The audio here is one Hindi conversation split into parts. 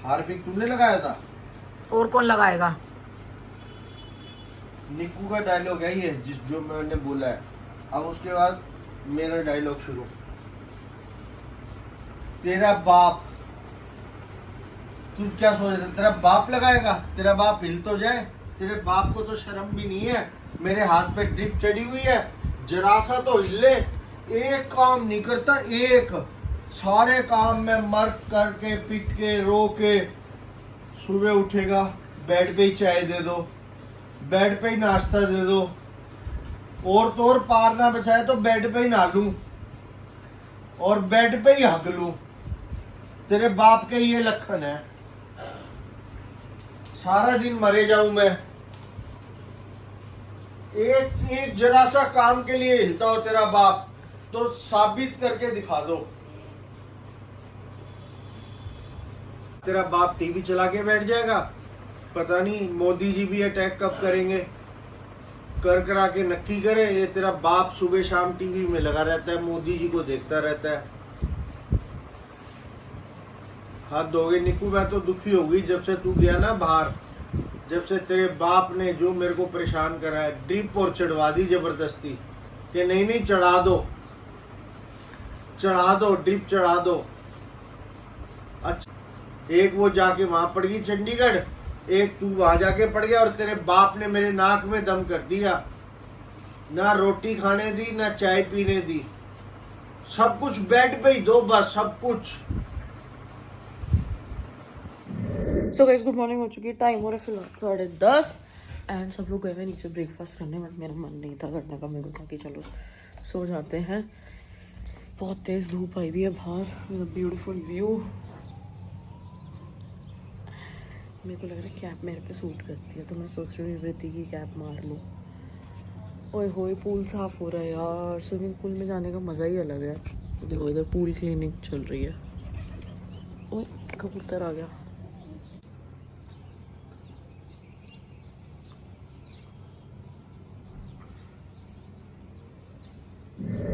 हार्पिक तुमने लगाया था? और कौन लगाएगा? निक्कू का डायलॉग है ये, जो मैंने बोला है। अब उसके बाद मेरा डायलॉग शुरू। तेरा बाप, तू क्या सोच रहा, तेरा बाप लगाएगा? तेरा बाप हिल तो जाए। तेरे बाप को तो शर्म भी नहीं है। मेरे हाथ पे ड्रिप चढ़ी हुई है, जरा सा तो हिले। एक काम नहीं करता, एक सारे काम में मर करके पिट के रो के। सुबह उठेगा, बेड पे ही चाय दे दो, बेड पे ही नाश्ता दे दो, और तो और पार ना बचाए तो बेड पे ही नहा लूं और बेड पे ही हक लूं। तेरे बाप के ये लक्षण है। सारा दिन मरे जाऊं मैं। एक एक जरा सा काम के लिए हिलता हो तेरा बाप, तो साबित करके दिखा दो। तेरा बाप टीवी चला के बैठ जाएगा, पता नहीं मोदी जी भी अटैक कब करेंगे, कर करा के नक्की करे। ये तेरा बाप सुबह शाम टीवी में लगा रहता है, मोदी जी को देखता रहता है। हाथ धोगे निक्कू? मैं तो दुखी हो गई जब से तू गया ना बाहर। जब से तेरे बाप ने जो मेरे को परेशान करा है, ड्रिप और चढ़वा दी जबरदस्ती कि नहीं चढ़ा दो, चढ़ा दो, ड्रिप चढ़ा दो। अच्छा, एक वो जाके वहां पड़ गई चंडीगढ़, एक तू वहां जाके पड़ गया, और तेरे बाप ने मेरे नाक में दम कर दिया। ना रोटी खाने दी, ना चाय पीने दी, सब कुछ बेड पे ही दो बस, सब कुछ। सो गाइस गुड मॉर्निंग हो चुकी है, टाइम हो रहा है फिलहाल 10:30 एंड सब लोग गए हुए नीचे ब्रेकफास्ट करने, बट मेरा मन नहीं था करने का। मेरे को था कि चलो सो जाते हैं। बहुत तेज धूप आई हुई है बाहर, ब्यूटीफुल व्यू। मेरे को लग रहा है कैप मेरे पे सूट करती है, तो मैं सोच रही हूँ वृत्ति की कैप मार लूँ। ओए होए, पूल साफ हो रहा है यार। स्विमिंग पूल में जाने का मज़ा ही अलग है। देखो इधर पूल क्लीनिंग चल रही है। ओए कबूतर आ गया।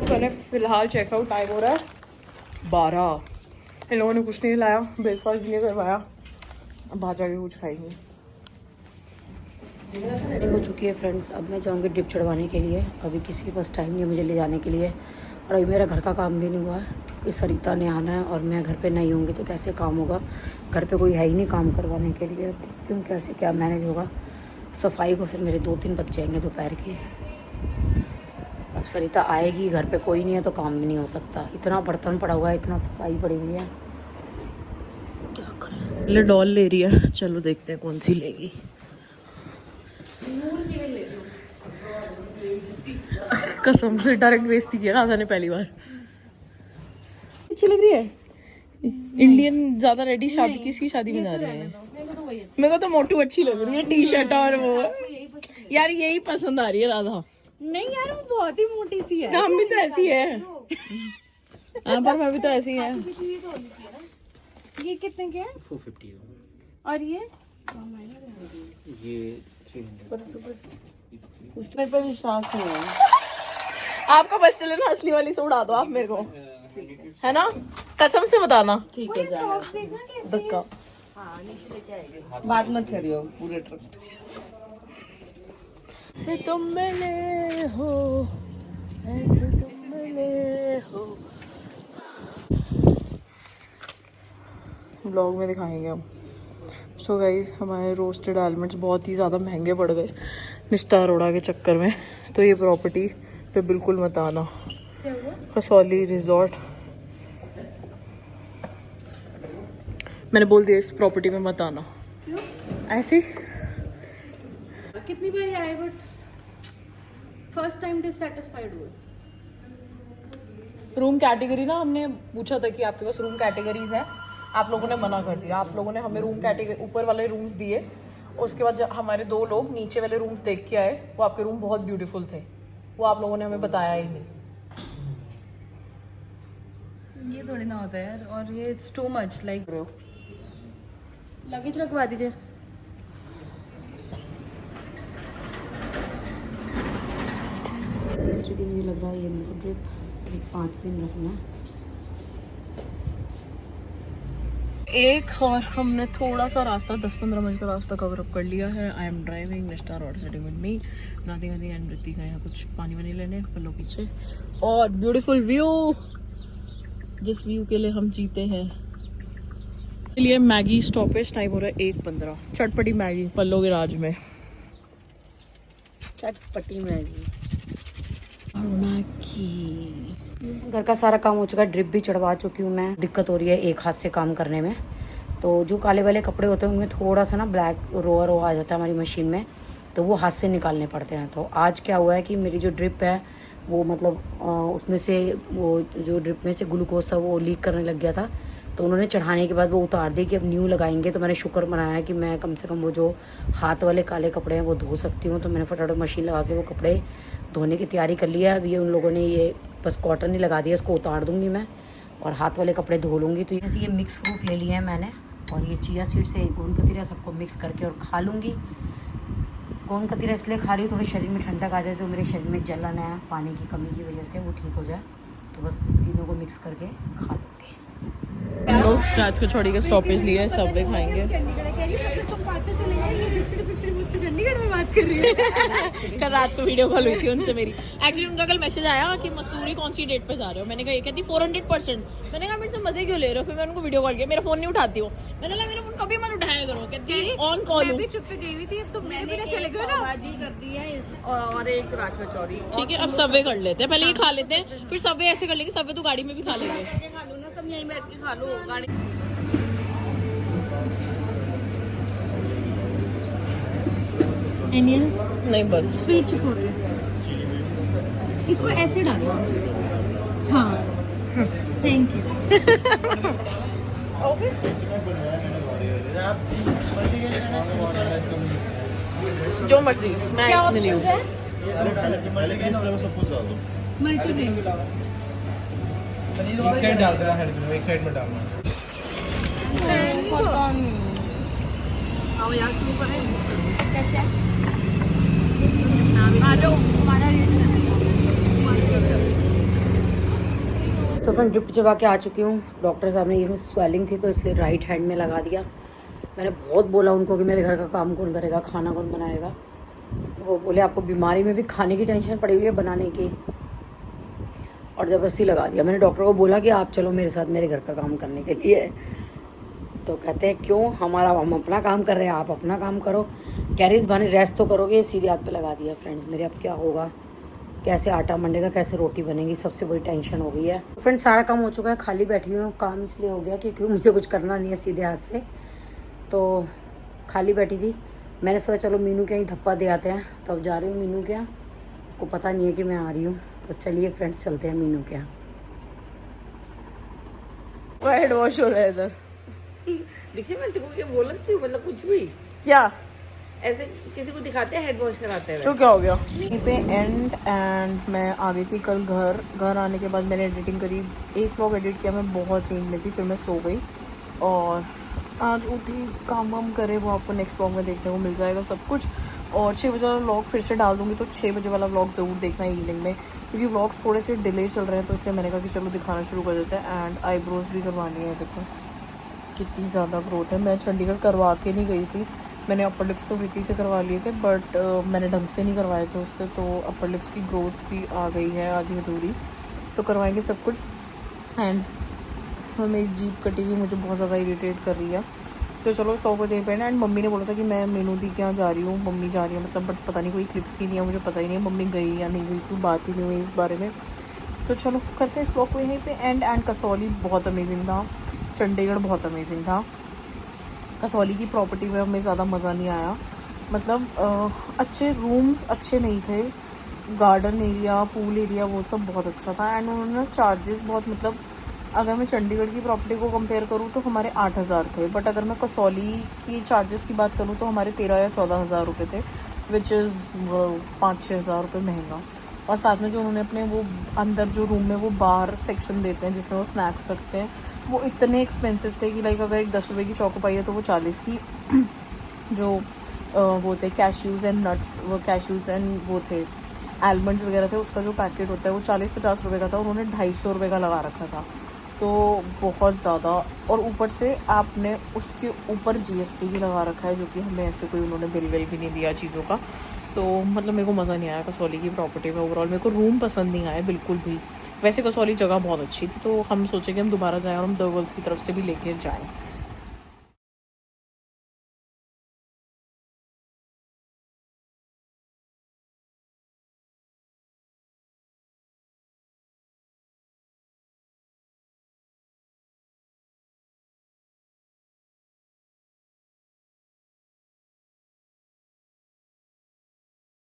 मैंने फिलहाल चेकआउट, टाइम हो रहा है 12। इन लोगों ने कुछ नहीं लाया, ब्रेकफास्ट भी नहीं करवाया। अब बाहर जाके कुछ खाएंगे। हो चुकी है फ्रेंड्स, अब मैं जाऊंगी ड्रिप चढ़वाने के लिए। अभी किसी के पास टाइम नहीं है मुझे ले जाने के लिए, और अभी मेरा घर का काम भी नहीं हुआ है क्योंकि सरिता ने आना है और मैं घर पे नहीं होंगी तो कैसे काम होगा। घर पे कोई है ही नहीं काम करवाने के लिए। देखती हूँ कैसे क्या मैनेज होगा। सफाई को फिर मेरे 2-3 बच्चे आएंगे दोपहर के। अब सरिता आएगी, घर पे कोई नहीं है तो काम भी नहीं हो सकता। इतना बर्तन पड़ा हुआ है, इतना सफाई पड़ी हुई है, क्या करें। ले डॉल ले रही है, चलो देखते हैं कौन सी लेगी। कसम से डायरेक्ट बेइज्जती किया राधा ने पहली बार। अच्छी लग रही है। इंडियन ज्यादा रेडी, शादी किसकी शादी में जा रही है? मेरे को तो मोटू अच्छी लग रही है, टी शर्ट और वो। यार यही पसंद आ रही है राधा। नहीं यार वो बहुत ही मोटी सी है। हम भी तो ऐसी है। हाँ पर मैं भी तो ऐसी है। ये कितने के हैं? 450। और ये 300। मेरे पे विश्वास नहीं है। आपका बस चले ना, असली वाली से उड़ा दो आप मेरे को, है ना? कसम से बताना। ठीक है जाना। धक्का बात मत करियो पूरे ट्रिप से तुम मिले हो, ऐसे तुम मिले हो। ब्लॉग में दिखाएंगे हम। सो गाइस हमारे रोस्टेड आलमंड्स बहुत ही ज़्यादा महंगे पड़ गए निस्टा अरोड़ा के चक्कर में, तो ये प्रॉपर्टी पे बिल्कुल मत आना। कसौली रिजॉर्ट, मैंने बोल दिया इस प्रॉपर्टी में मत आना। क्यों? ऐसे ही। कितनी बार आए बट फर्स्ट टाइम डिससैटिस्फाइड हुए। रूम कैटेगरी ना, हमने पूछा था कि आपके पास रूम कैटेगरीज है, आप लोगों ने मना कर दिया। आप लोगों ने हमें रूम कैटेगरी ऊपर वाले रूम्स दिए, उसके बाद हमारे 2 लोग नीचे वाले रूम्स देख के आए। वो आपके रूम बहुत ब्यूटीफुल थे, वो आप लोगों ने हमें बताया ही नहीं। ये थोड़ी ना होता है यार, और ये it's too much. Like luggage रखवा दीजिए। तीसरे दिन ये लग रहा है ये मेरा ड्रिप 5 दिन रखना है। 1 और हमने थोड़ा सा रास्ता 10-15 मिनट का रास्ता कवर अप कर लिया है। आई एम ड्राइविंग, निष्ठा रॉड सिटिंग विद मी, नादी वादी एंड रितिक का यहाँ कुछ पानी वानी लेने पल्लो पीछे। और ब्यूटीफुल व्यू, जिस व्यू के लिए हम जीते हैं। के लिए मैगी स्टॉपेज, टाइम हो रहा है 1:15। चटपटी मैगी पल्लो के राज में, चटपटी मैगी। घर का सारा काम हो चुका है, ड्रिप भी चढ़वा चुकी हूँ मैं। दिक्कत हो रही है एक हाथ से काम करने में, तो जो काले वाले कपड़े होते हैं उनमें थोड़ा सा ना ब्लैक रोआ रोआ आ जाता है हमारी मशीन में, तो वो हाथ से निकालने पड़ते हैं। तो आज क्या हुआ है कि मेरी जो ड्रिप है वो मतलब उसमें से वो जो ड्रिप में से ग्लूकोज था वो लीक करने लग गया था, तो उन्होंने चढ़ाने के बाद वो उतार दी कि अब न्यू लगाएंगे। तो मैंने शुक्र मनाया कि मैं कम से कम वो जो हाथ वाले काले कपड़े हैं वो धो सकती हूँ। तो मैंने फटाफट मशीन लगा के वो कपड़े धोने की तैयारी कर लिया है। अब ये उन लोगों ने ये बस कॉटन ही लगा दिया, इसको उतार दूँगी मैं और हाथ वाले कपड़े धो लूँगी। तो जैसे ये मिक्स फ्रूट ले लिए हैं मैंने, और ये चिया सीड से गोंद कतीरा सबको मिक्स करके और खा लूँगी। गोंद कतीरा इसलिए खा रही हूँ थोड़ी शरीर में ठंडक आ जाए, तो मेरे शरीर में जलन है पानी की कमी की वजह से वो ठीक हो जाए। तो बस तीनों को मिक्स करके खा लूँगी। हम लोग राज को छोड़ी के स्टॉपेज लिए, सबवे खाएंगे। कल रात को वीडियो कॉल हुई थी उनसे मेरी। एक्चुअली उनका कल मैसेज आया कि मसूरी कौन सी डेट पे जा रहे हो। मैंने कहा ये कहती 400%। मैंने कहा मेरे से मजे क्यों ले रहे हो। फिर मैं उनको वीडियो कॉल किया, मेरा फोन नहीं उठाती हो। मैंने कहा मेरा फोन कभी मत उठाया करो। कहती ऑन कॉल हूं। मैं भी ट्रिप पे गई हुई थी, अब तो मैंने भी चले गए ना, भाजी कर दी है और एक राज कचौरी। ठीक है, अब सबवे कर लेते हैं, पहले ये खा लेते हैं, फिर सबवे ऐसे कर लेंगे, सबवे तो गाड़ी में भी खा लेंगे। खा लो ना, सब यहीं बैठ के खा लो गाड़ी। इंडियंस नहीं, बस स्वीट चिपोरे, इसको ऐसे डालो। हाँ, थैंक यू। जो मर्जी, मैं क्या इसमें नहीं हूँ। मल्टीग्रेन। एक साइड डाल देना है, एक साइड में डालना। आओ यार शुरू करें। कैसे? आ जाओ। तो फ्रेंड ड्रिप चबा के आ चुकी हूँ। डॉक्टर साहब ने ये स्वेलिंग थी तो इसलिए राइट हैंड में लगा दिया। मैंने बहुत बोला उनको कि मेरे घर का काम कौन करेगा, खाना कौन बनाएगा। तो वो बोले आपको बीमारी में भी खाने की टेंशन पड़ी हुई है बनाने की, और ज़बरदस्ती लगा दिया। मैंने डॉक्टर को बोला कि आप चलो मेरे साथ मेरे घर का काम करने के लिए। तो कहते हैं क्यों, हम अपना काम कर रहे हैं, आप अपना काम करो। कैरीज बने रेस्ट तो करोगे, सीधे हाथ पे लगा दिया। फ्रेंड्स मेरे अब क्या होगा, कैसे आटा मंडेगा, कैसे रोटी बनेगी, सबसे बड़ी टेंशन हो गई है। फ्रेंड्स सारा काम हो चुका है, खाली बैठी हुई हूँ। काम इसलिए हो गया क्योंकि मुझे कुछ करना नहीं है सीधे हाथ से, तो खाली बैठी थी। मैंने सोचा चलो मीनू के यहाँ धप्पा दे आते हैं, तो अब जा रही हूँ मीनू के यहाँ। उसको पता नहीं है कि मैं आ रही हूँ, तो चलिए फ्रेंड्स चलते हैं मीनू के यहाँ। हेड वॉश हो रहा है इधर। देखिए मैं तुमको क्या बोल रही हूँ, मतलब कुछ भी क्या ऐसे किसी को दिखाते हैं हेड वॉश कराते हैं। तो क्या हो गया यहीं पे एंड मैं आ गई थी कल घर आने के बाद मैंने एडिटिंग करी, एक व्लॉग एडिट किया। मैं बहुत नींद में थी, फिर मैं सो गई और आज उठी काम वाम करे, वो आपको नेक्स्ट व्लॉग में देखने को मिल जाएगा सब कुछ। और 6 बजे वाला व्लॉग फिर से डाल दूँगी, तो 6 बजे वाला व्लॉग ज़रूर देखना है इवनिंग में, क्योंकि व्लॉग्स थोड़े से डिले चल रहे हैं। तो इसलिए मैंने कहा कि चलो दिखाना शुरू कर देते हैं। एंड आईब्रोज भी करवानी है, देखो कितनी ज़्यादा ग्रोथ है। मैं चंडीगढ़ करवा के नहीं गई थी, मैंने अपर लिप्स तो रीति से करवा लिए थे, बट मैंने ढंग से नहीं करवाए थे उससे, तो अपर लिप्स की ग्रोथ भी आ गई है आधी अधूरी, तो करवाएंगे सब कुछ। एंड मेरी जीभ कटी हुई मुझे बहुत ज़्यादा इरिटेट कर रही है, तो चलो 100 को दे पाए। एंड मम्मी ने बोला था कि मैं मीनू दी के यहाँ जा रही हूँ, मम्मी जा रही है मतलब, बट पता नहीं कोई क्लिप्स ही नहीं है, मुझे पता ही नहीं है मम्मी गई या नहीं गई, कोई बात ही नहीं हुई इस बारे में। तो चलो करते हैं इस ब्लॉग को यहीं पे एंड कसौली बहुत अमेजिंग था, चंडीगढ़ बहुत अमेजिंग था। कसौली की प्रॉपर्टी में हमें ज़्यादा मज़ा नहीं आया, मतलब अच्छे रूम्स अच्छे नहीं थे, गार्डन एरिया पूल एरिया वो सब बहुत अच्छा था। एंड उन्होंने चार्जेस बहुत, मतलब अगर मैं चंडीगढ़ की प्रॉपर्टी को कंपेयर करूँ तो हमारे 8,000 थे, बट अगर मैं कसौली की चार्जेस की बात करूँ तो हमारे 13 या 14,000 रुपये थे, विच इज़ 5-6 हज़ार रुपये महंगा। और साथ में जो उन्होंने अपने वो अंदर जो रूम में वो बार सेक्शन देते हैं जिसमें वो स्नैक्स रखते हैं, वो इतने एक्सपेंसिव थे कि लाइक अगर एक 10 रुपये की चौकोपाई है तो वो 40 की, जो वो थे कैश्यूज़ एंड नट्स, वो कैश्यूज़ एंड वो थे आलमंड्स वगैरह थे, उसका जो पैकेट होता है वो 40-50 रुपये का था, उन्होंने 250 रुपये का लगा रखा था। तो बहुत ज़्यादा, और ऊपर से आपने उसके ऊपर GST भी लगा रखा है, जो कि हमें ऐसे कोई उन्होंने बिल विल भी नहीं दिया चीज़ों का। तो मतलब मेरे को मज़ा नहीं आया कसौली की प्रॉपर्टी में ओवरऑल। मेरे को रूम पसंद नहीं आया बिल्कुल भी। वैसे कसौली जगह बहुत अच्छी थी, तो हम सोचे कि हम दोबारा जाएँ और हम द गर्ल्स की तरफ से भी लेके जाएँ।